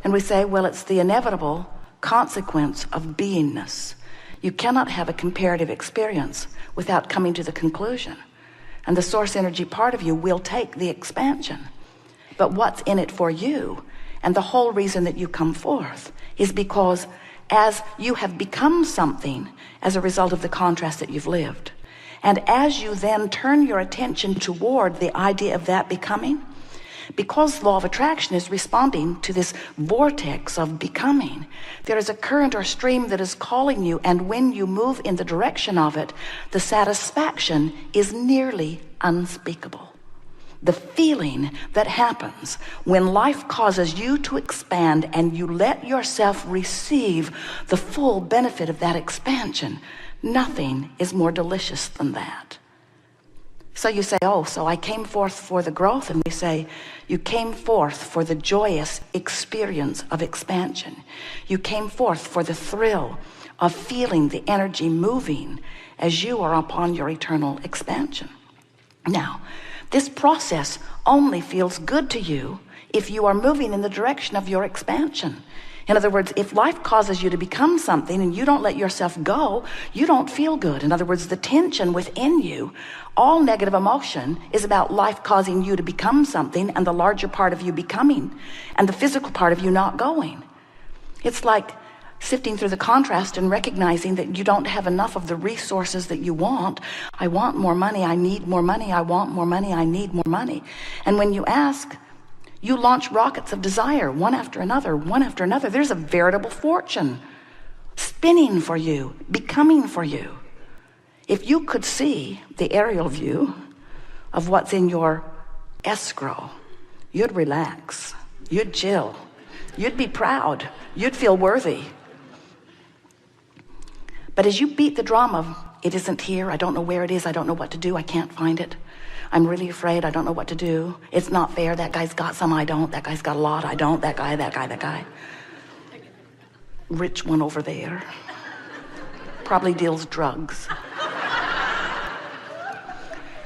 And we say, well, it's the inevitable consequence of beingness. You cannot have a comparative experience without coming to the conclusion. And the source energy part of you will take the expansion. But what's in it for you, and the whole reason that you come forth, is because as you have become something as a result of the contrast that you've lived, and as you then turn your attention toward the idea of that becoming, because law of attraction is responding to this vortex of becoming, there is a current or stream that is calling you, and when you move in the direction of it, the satisfaction is nearly unspeakable. The feeling that happens when life causes you to expand and you let yourself receive the full benefit of that expansion, nothing is more delicious than that. So you say, oh, so I came forth for the growth, and we say, you came forth for the joyous experience of expansion. You came forth for the thrill of feeling the energy moving as you are upon your eternal expansion. Now, this process only feels good to you if you are moving in the direction of your expansion. In other words, if life causes you to become something and you don't let yourself go, you don't feel good. In other words, the tension within you, all negative emotion is about life causing you to become something and the larger part of you becoming and the physical part of you not going. It's like sifting through the contrast and recognizing that you don't have enough of the resources that you want. I want more money. I need more money. I want more money. I need more money. And when you ask, you launch rockets of desire, one after another, one after another. There's a veritable fortune spinning for you, becoming for you. If you could see the aerial view of what's in your escrow, you'd relax, you'd chill, you'd be proud, you'd feel worthy. But as you beat the drum of, it isn't here, I don't know where it is, I don't know what to do, I can't find it, I'm really afraid, I don't know what to do, it's not fair, that guy's got some, I don't, that guy's got a lot, I don't, that guy. Rich one over there. Probably deals drugs.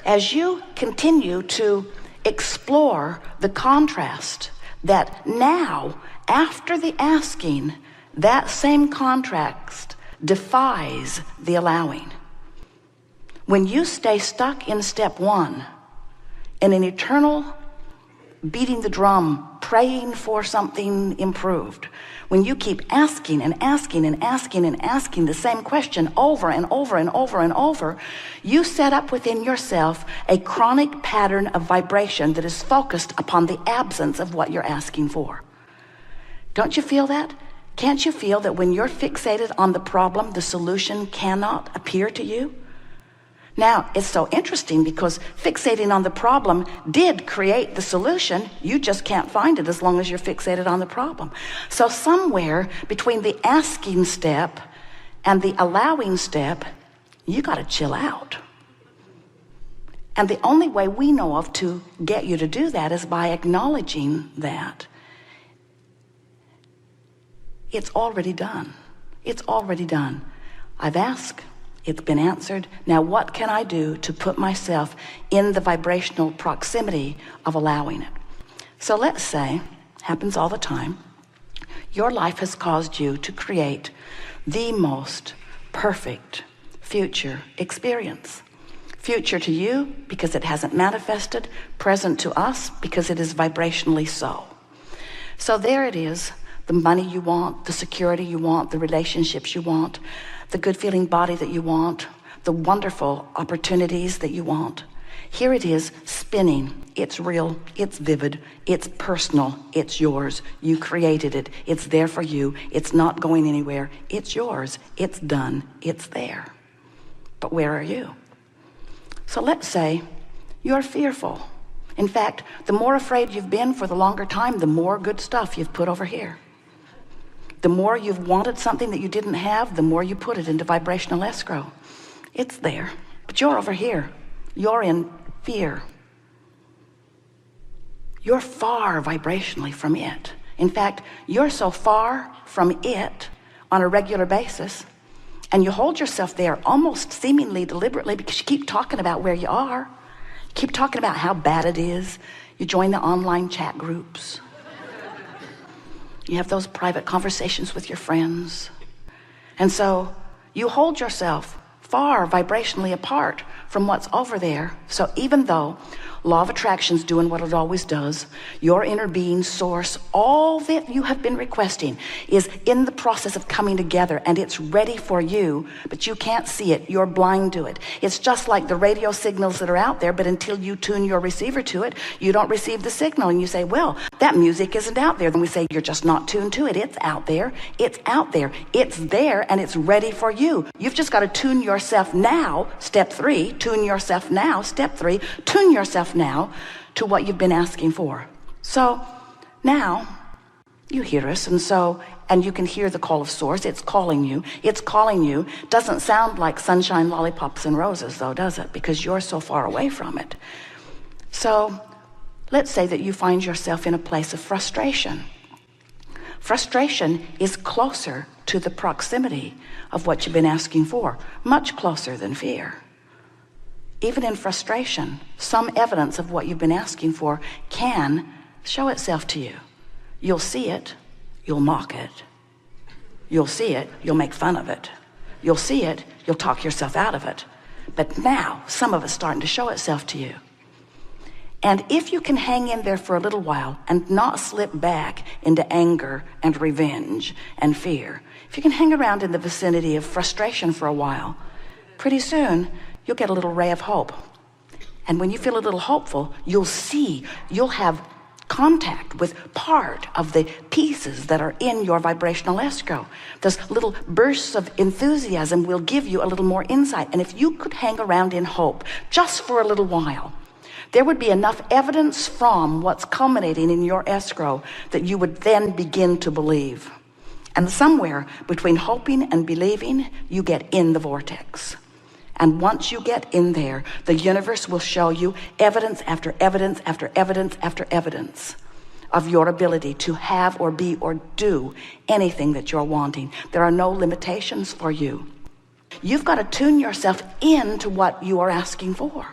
As you continue to explore the contrast that now, after the asking, that same contrast defies the allowing. When you stay stuck in step one, in an eternal beating the drum, praying for something improved, when you keep asking and asking and asking and asking the same question over and over and over and over, you set up within yourself a chronic pattern of vibration that is focused upon the absence of what you're asking for. Don't you feel that? Can't you feel that when you're fixated on the problem, the solution cannot appear to you? Now, it's so interesting because fixating on the problem did create the solution. You just can't find it as long as you're fixated on the problem. So somewhere between the asking step and the allowing step, you got to chill out. And the only way we know of to get you to do that is by acknowledging that it's already done. It's already done. I've asked. It's been answered. Now what can I do to put myself in the vibrational proximity of allowing it? So let's say, happens all the time, your life has caused you to create the most perfect future experience. Future to you because it hasn't manifested, present to us because it is vibrationally so. So there it is, the money you want, the security you want, the relationships you want, the good feeling body that you want, the wonderful opportunities that you want. Here it is spinning. It's real, it's vivid, it's personal, it's yours. You created it, it's there for you, it's not going anywhere, it's yours, it's done, it's there. But where are you? So let's say you're fearful. In fact, the more afraid you've been for the longer time, the more good stuff you've put over here. The more you've wanted something that you didn't have, the more you put it into vibrational escrow. It's there, but you're over here. You're in fear. You're far vibrationally from it. In fact, you're so far from it on a regular basis, and you hold yourself there almost seemingly deliberately because you keep talking about where you are. You keep talking about how bad it is. You join the online chat groups. You have those private conversations with your friends. And so you hold yourself far vibrationally apart from what's over there. So even though law of attraction's doing what it always does, your inner being, source, all that you have been requesting is in the process of coming together, and it's ready for you, but you can't see it. You're blind to it. It's just like the radio signals that are out there, but until you tune your receiver to it, you don't receive the signal. And you say, well, that music isn't out there. Then we say, you're just not tuned to it. It's out there. It's out there. It's there, and it's ready for you. You've just got to tune yourself now. Step 3, tune yourself now. Step 3, tune yourself now to what you've been asking for. So now you hear us, and you can hear the call of source. It's calling you. It's calling you. Doesn't sound like sunshine, lollipops, and roses, though, does it? Because you're so far away from it. So let's say that you find yourself in a place of frustration. Frustration is closer to the proximity of what you've been asking for, much closer than fear. Even in frustration, some evidence of what you've been asking for can show itself to you. You'll see it, you'll mock it. You'll see it, you'll make fun of it. You'll see it, you'll talk yourself out of it. But now, some of it's starting to show itself to you. And if you can hang in there for a little while and not slip back into anger and revenge and fear, if you can hang around in the vicinity of frustration for a while, pretty soon, you'll get a little ray of hope. And when you feel a little hopeful, you'll have contact with part of the pieces that are in your vibrational escrow. Those little bursts of enthusiasm will give you a little more insight. And if you could hang around in hope just for a little while, there would be enough evidence from what's culminating in your escrow that you would then begin to believe. And somewhere between hoping and believing, you get in the vortex. And once you get in there, the universe will show you evidence after evidence after evidence after evidence of your ability to have or be or do anything that you're wanting. There are no limitations for you. You've got to tune yourself into what you are asking for.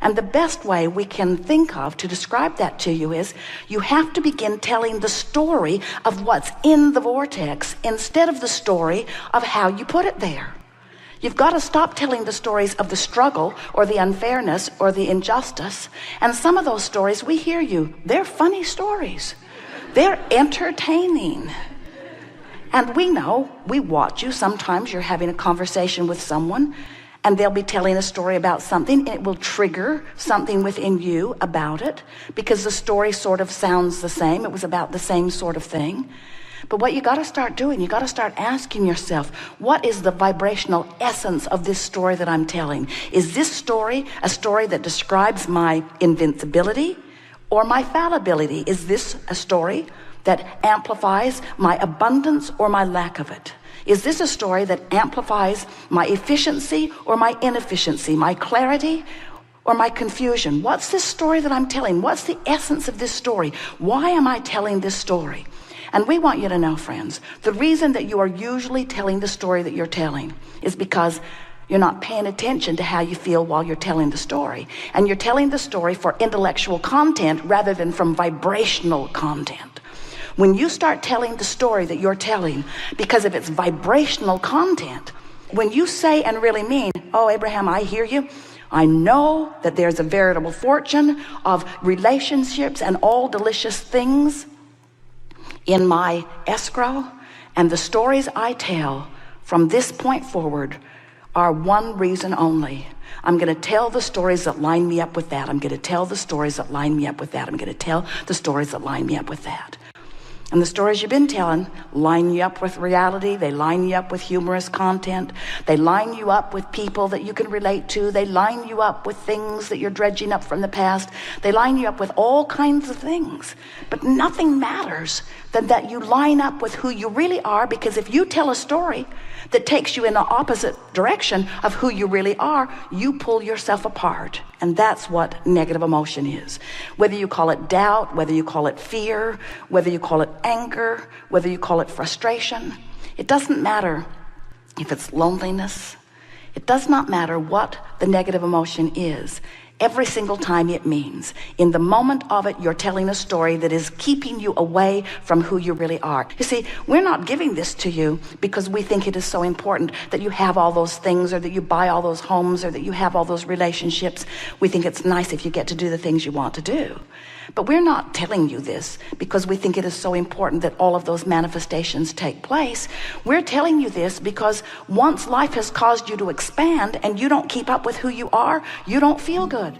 And the best way we can think of to describe that to you is you have to begin telling the story of what's in the vortex instead of the story of how you put it there. You've got to stop telling the stories of the struggle or the unfairness or the injustice. And some of those stories, we hear you. They're funny stories. They're entertaining. And we know, we watch you. Sometimes you're having a conversation with someone and they'll be telling a story about something, and it will trigger something within you about it because the story sort of sounds the same. It was about the same sort of thing. But what you got to start doing, you got to start asking yourself, what is the vibrational essence of this story that I'm telling? Is this story a story that describes my invincibility or my fallibility? Is this a story that amplifies my abundance or my lack of it? Is this a story that amplifies my efficiency or my inefficiency, my clarity or my confusion? What's this story that I'm telling? What's the essence of this story? Why am I telling this story? And we want you to know, friends, the reason that you are usually telling the story that you're telling is because you're not paying attention to how you feel while you're telling the story. And you're telling the story for intellectual content rather than from vibrational content. When you start telling the story that you're telling because of its vibrational content, when you say and really mean, oh, Abraham, I hear you. I know that there's a veritable fortune of relationships and all delicious things in my escrow, and the stories I tell from this point forward are one reason only. I'm going to tell the stories that line me up with that. I'm going to tell the stories that line me up with that. I'm going to tell the stories that line me up with that. And the stories you've been telling line you up with reality. They line you up with humorous content. They line you up with people that you can relate to. They line you up with things that you're dredging up from the past. They line you up with all kinds of things. But nothing matters than that you line up with who you really are, because if you tell a story that takes you in the opposite direction of who you really are, you pull yourself apart. And that's what negative emotion is. Whether you call it doubt, whether you call it fear, whether you call it anger, whether you call it frustration, it doesn't matter if it's loneliness. It does not matter what the negative emotion is. Every single time it means, in the moment of it, you're telling a story that is keeping you away from who you really are. You see, we're not giving this to you because we think it is so important that you have all those things, or that you buy all those homes, or that you have all those relationships. We think it's nice if you get to do the things you want to do. But we're not telling you this because we think it is so important that all of those manifestations take place. We're telling you this because once life has caused you to expand and you don't keep up with who you are, you don't feel good.